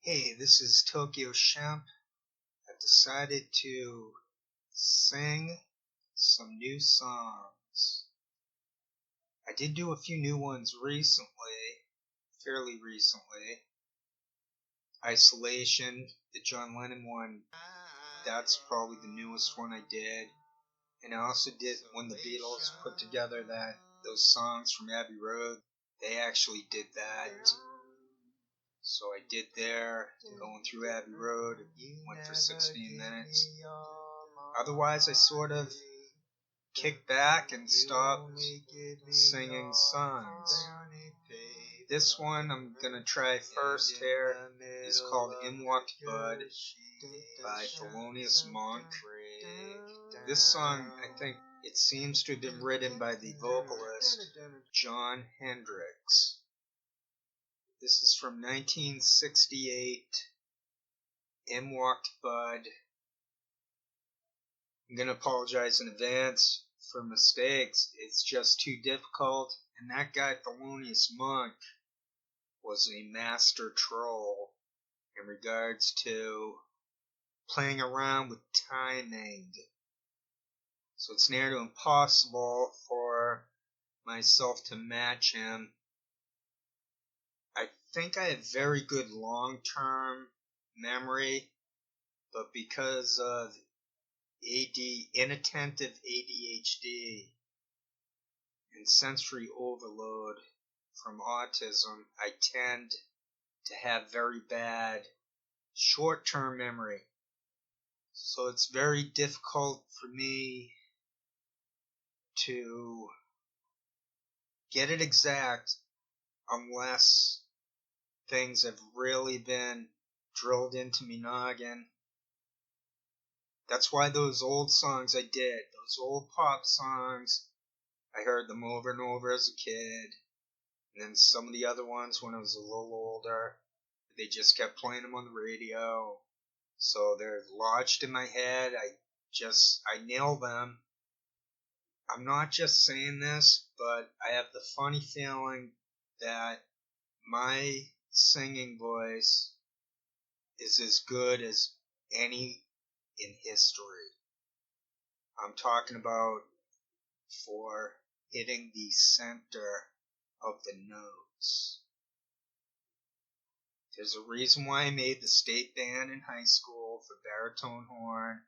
Hey, this is Tokyo Shemp. I've decided to sing some new songs. I did do a few new ones recently, fairly recently. Isolation, the John Lennon one, that's probably the newest one I did. And I also did when the Beatles put together those songs from Abbey Road. They actually did that. So I did there, going through Abbey Road, went for 16 minutes. Otherwise, I sort of kicked back and stopped singing songs. This one I'm going to try first here is called In Walked Bud by Thelonius Monk. This song, I think, it seems to have been written by the vocalist Jon Hendricks. This is from 1968, In Walked Bud. I'm going to apologize in advance for mistakes. It's just too difficult. And that guy, Thelonious Monk, was a master troll in regards to playing around with timing. So it's near to impossible for myself to match him. I think I have very good long-term memory, but because of inattentive ADHD and sensory overload from autism, I tend to have very bad short-term memory. So it's very difficult for me to get it exact unless things have really been drilled into me noggin. That's why those old songs I did, those old pop songs, I heard them over and over as a kid. And then some of the other ones when I was a little older, they just kept playing them on the radio. So they're lodged in my head. I nail them. I'm not just saying this, but I have the funny feeling that my singing voice is as good as any in history. I'm talking about for hitting the center of the notes. There's a reason why I made the state band in high school for baritone horn.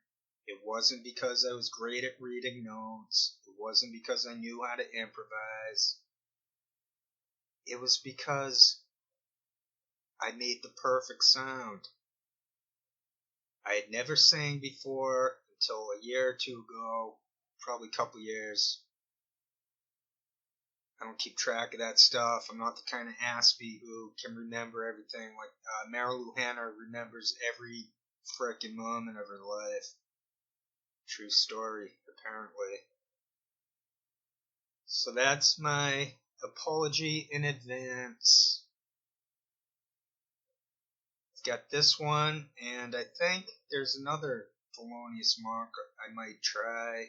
It wasn't because I was great at reading notes. It wasn't because I knew how to improvise. It was because I made the perfect sound. I had never sang before until a year or two ago, probably a couple years. I don't keep track of that stuff. I'm not the kind of Aspie who can remember everything like Marilu Henner remembers every frickin' moment of her life. True story, apparently. So that's my apology in advance. Got this one, and I think there's another Thelonious Monk I might try.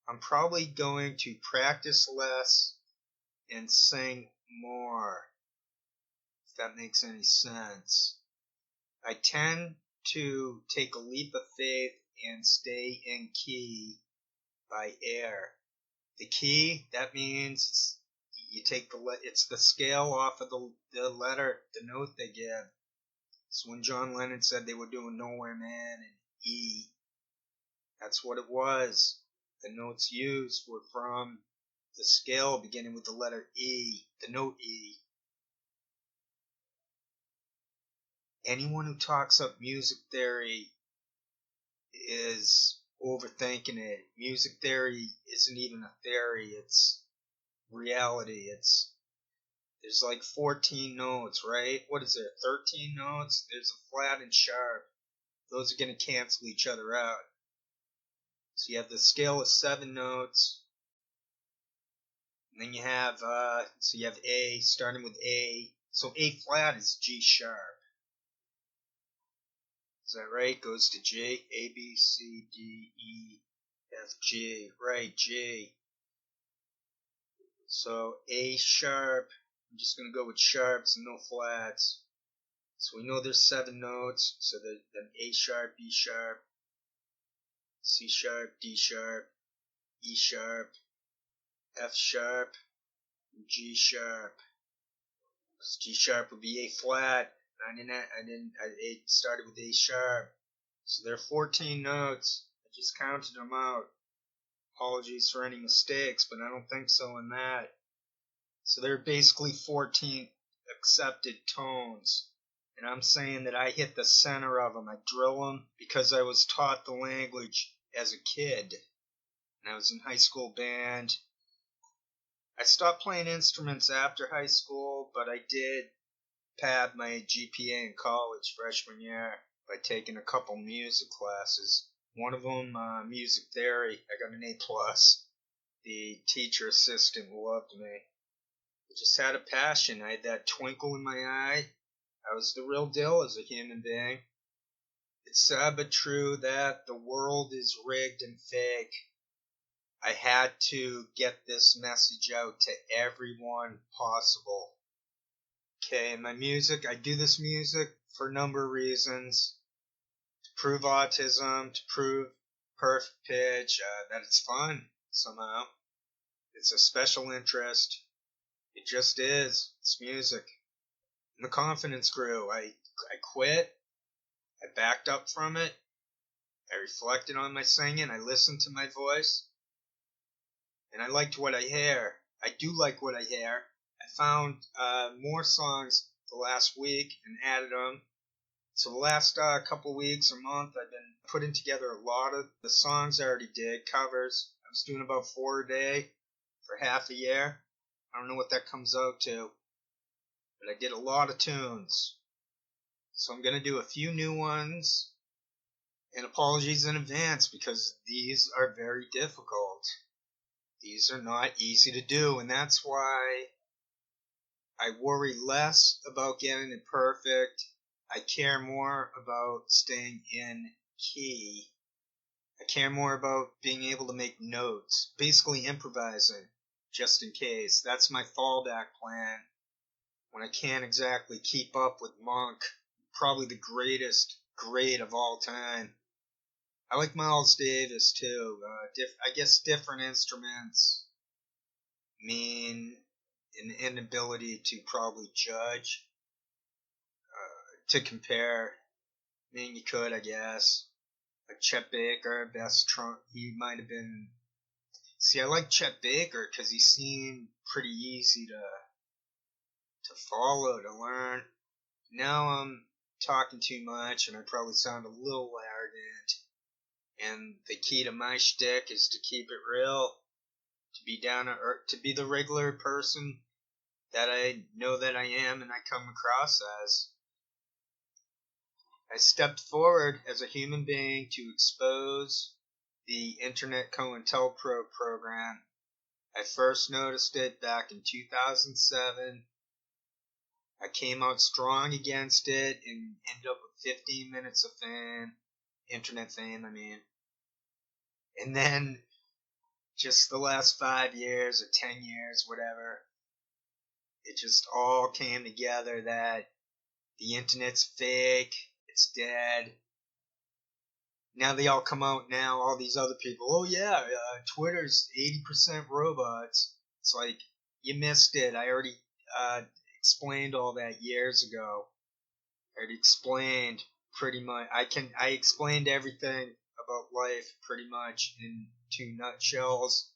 I'm probably going to practice less and sing more, if that makes any sense. I tend to take a leap of faith and stay in key by air. The key, that means you take it's the scale off of the letter, the note they give. So when John Lennon said they were doing Nowhere Man and E, that's what it was. The notes used were from the scale beginning with the letter E, the note E. Anyone who talks up music theory is overthinking it. Music theory isn't even a theory, it's reality. There's like 14 notes, right? What is there, 13 notes? There's a flat and sharp. Those are going to cancel each other out. So you have the scale of 7 notes. And then you have, you have A, starting with A. So A flat is G sharp. Is that right? Goes to G. A, B, C, D, E, F, G. Right, G. So A sharp. I'm just going to go with sharps and no flats. So we know there's 7 notes. So then A sharp, B sharp, C sharp, D sharp, E sharp, F sharp, G sharp. G sharp would be A flat. I started with A sharp. So there are 14 notes. I just counted them out. Apologies for any mistakes, but I don't think so in that. So there are basically 14 accepted tones. And I'm saying that I hit the center of them. I drill them because I was taught the language as a kid. And I was in high school band. I stopped playing instruments after high school, but I did pad my GPA in college freshman year by taking a couple music classes. One of them, music theory. I got an A+. The teacher assistant loved me. I just had a passion. I had that twinkle in my eye. I was the real deal as a human being. It's sad but true that the world is rigged and fake. I had to get this message out to everyone possible. Okay, in my music, I do this music for a number of reasons. To prove autism, to prove perfect pitch, that it's fun somehow. It's a special interest. It just is. It's music. And the confidence grew. I quit. I backed up from it. I reflected on my singing. I listened to my voice. And I liked what I hear. I do like what I hear. I found more songs the last week and added them. So the last couple weeks or month, I've been putting together a lot of the songs I already did, covers. I was doing about 4 a day for half a year. I don't know what that comes out to, but I did a lot of tunes. So I'm going to do a few new ones, and apologies in advance because these are very difficult. These are not easy to do, and that's why I worry less about getting it perfect. I care more about staying in key. I care more about being able to make notes, basically improvising, just in case. That's my fallback plan when I can't exactly keep up with Monk, probably the great of all time. I like Miles Davis too. I guess different instruments mean an inability to probably judge, to compare. I mean, you could, I guess. Like Chet Baker, best trump. He might have been. See, I like Chet Baker because he seemed pretty easy to follow, to learn. Now I'm talking too much, and I probably sound a little arrogant. And the key to my shtick is to keep it real, to be down to earth, to be the regular person that I know that I am and I come across as. I stepped forward as a human being to expose the Internet COINTELPRO program. I first noticed it back in 2007. I came out strong against it and ended up with 15 minutes of fame, internet fame, I mean. And then just the last 5 years or 10 years, whatever, it just all came together that the internet's fake, it's dead. Now they all come out now, all these other people, oh yeah, Twitter's 80% robots. It's like, you missed it. I already explained all that years ago. I already explained pretty much. I explained everything about life pretty much in 2 nutshells.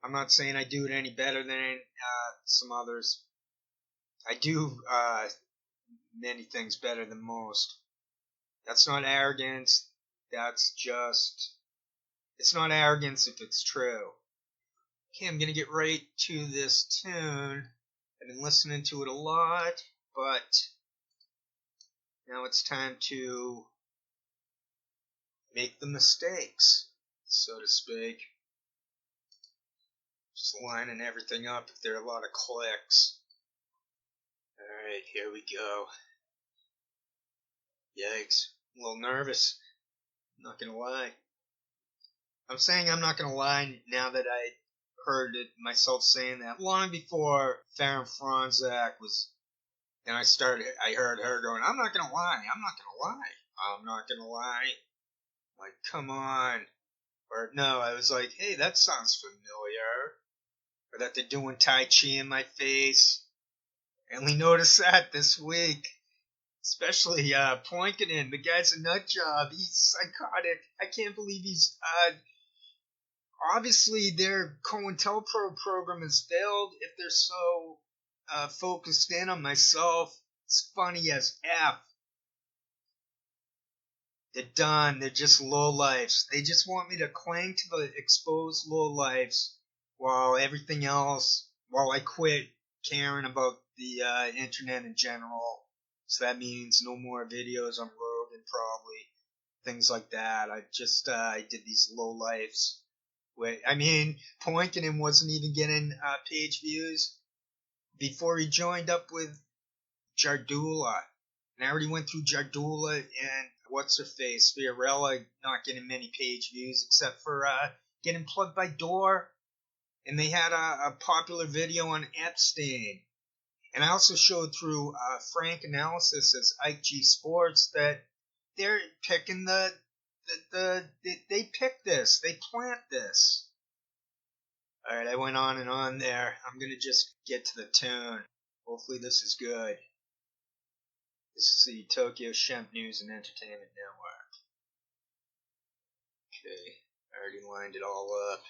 I'm not saying I do it any better than some others. I do many things better than most. That's not arrogance. That's just... It's not arrogance if it's true. Okay, I'm going to get right to this tune. I've been listening to it a lot, but now it's time to make the mistakes, so to speak. Just lining everything up if there are a lot of clicks. Alright, here we go. Yikes. I'm a little nervous. I'm not gonna lie. I'm saying I'm not gonna lie now that I heard it myself saying that long before Farron Franzak was And I heard her going, I'm not going to lie. I'm not going to lie. I'm not going to lie. Like, come on. Or no, I was like, hey, that sounds familiar. Or that they're doing Tai Chi in my face. And we noticed that this week. Especially Poinkin. The guy's a nut job. He's psychotic. I can't believe he's... obviously, their COINTELPRO program has failed if they're so focused in on myself. It's funny as F. They're done. They're just lowlifes. They just want me to cling to the exposed lowlifes while everything else, while I quit caring about the internet in general. So that means no more videos on Rogan, probably. Things like that. I did these lowlifes. I mean, Poinkin wasn't even getting page views before he joined up with Jardula. And I already went through Jardula and what's her face, Fiorella, not getting many page views except for getting plugged by Door. And they had a popular video on Epstein. And I also showed through Frank Analysis as Ike G Sports that they're picking they pick this, they plant this. Alright, I went on and on there. I'm gonna just get to the tune. Hopefully this is good. This is the Tokyo Shemp News and Entertainment Network. Okay, I already lined it all up.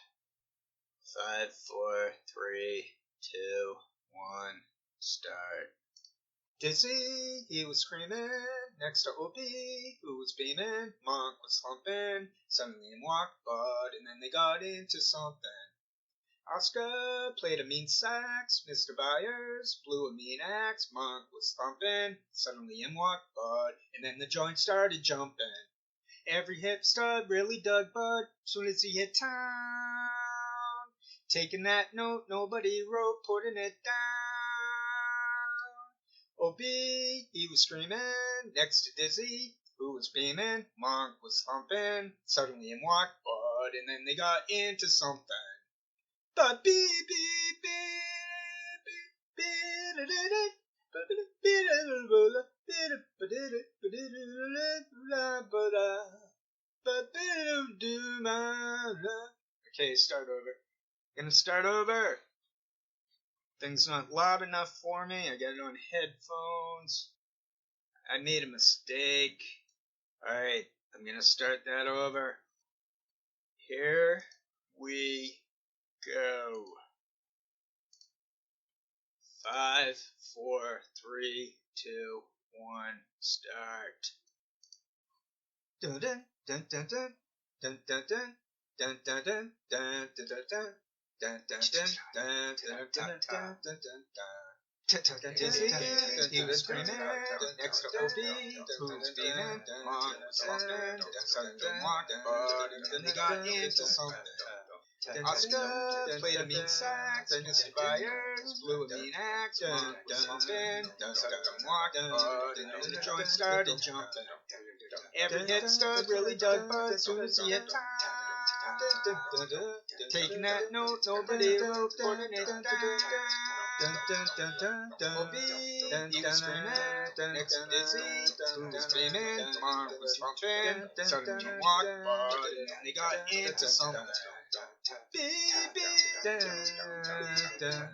5, 4, 3, 2, 1, start. Dizzy, he was screaming, next to Opie, who was beaming. Monk was slumping, suddenly in walked Bud, and then they got into something. Oscar played a mean sax, Mr. Byers blew a mean axe. Monk was thumping, suddenly in walked Bud, and then the joint started jumping. Every hip stud really dug Bud, soon as he hit town. Taking that note, nobody wrote, putting it down. Opie, he was screaming, next to Dizzy, who was beaming. Monk was thumping, suddenly in walked Bud, and then they got into something. But beep beep beep beep Okay, start over. Gonna start over. Thing's not loud enough for me. I got it on headphones. I made a mistake. Alright, I'm gonna start that over. Here we go. 5, 4, 3, 2, 1, start. Dun dun dun dun dun dun dun dun dun dun dun dun dun dun. He was screaming next to Opie, who was beaming. Monk was thumping, suddenly walked Bud, and then they got into something. Oscar played a mean sax, Mr. Byers blew a mean axe. Monk was thumping, suddenly walked Bud, and then the joint started jumping. Every hit stud really dug Bud, soon as he hit time. Taking that note, nobody wrote, putting it down. Opie, he was screaming, next to Dizzy, who was beaming. Monk was thumping, suddenly walked Bud, and then they got into something. Beep, beep, dun, dun,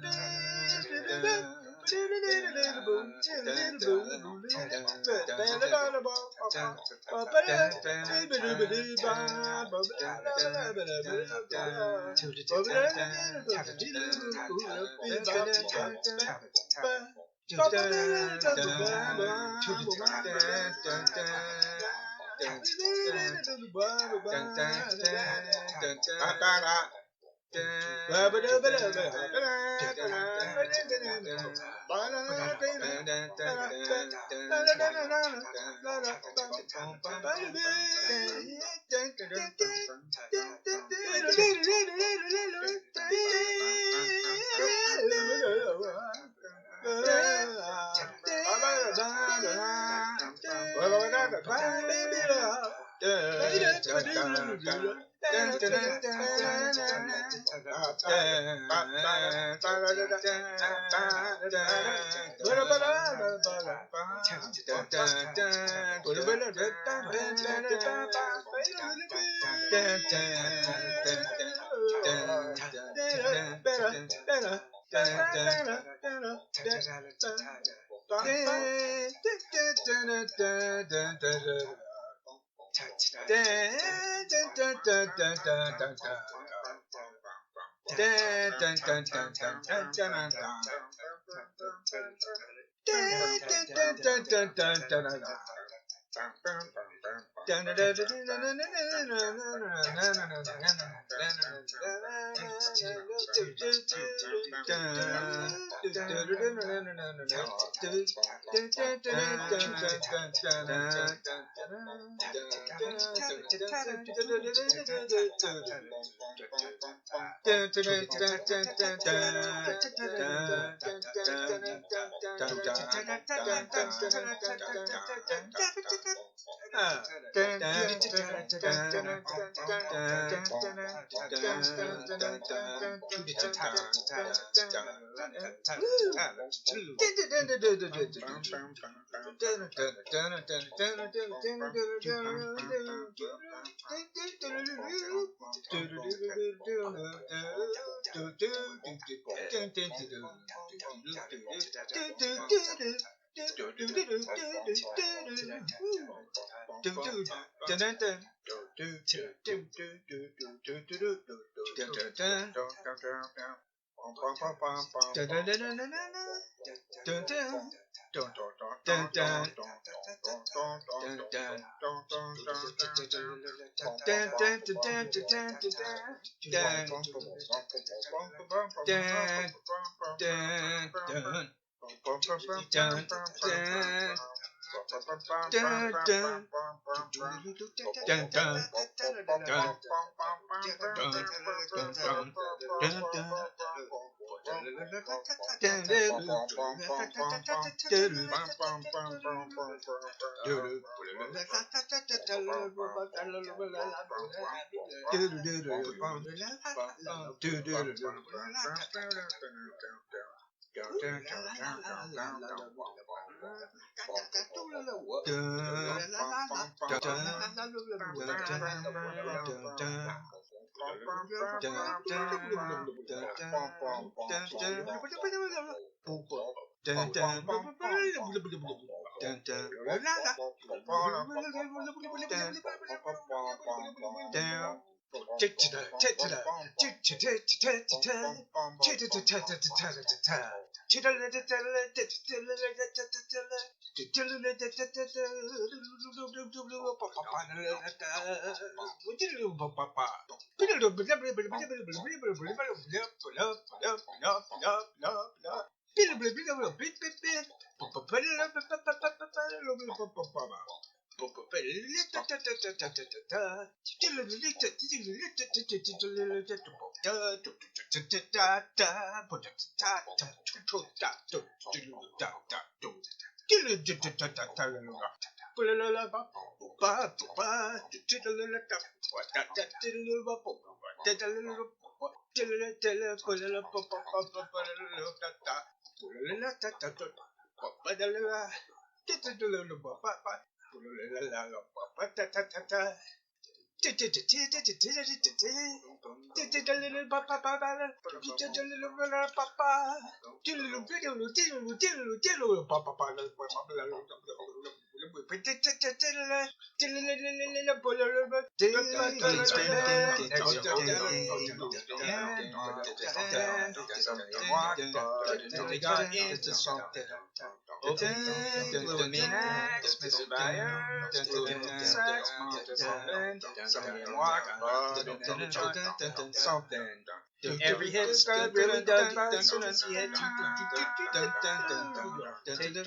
Every hit stud really does buzz as soon as he hit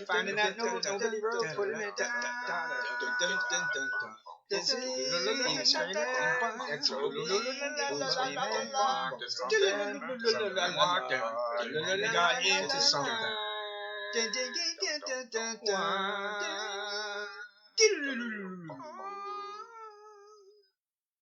finding that note nobody wrote, putting it down. This is screaming, got into something.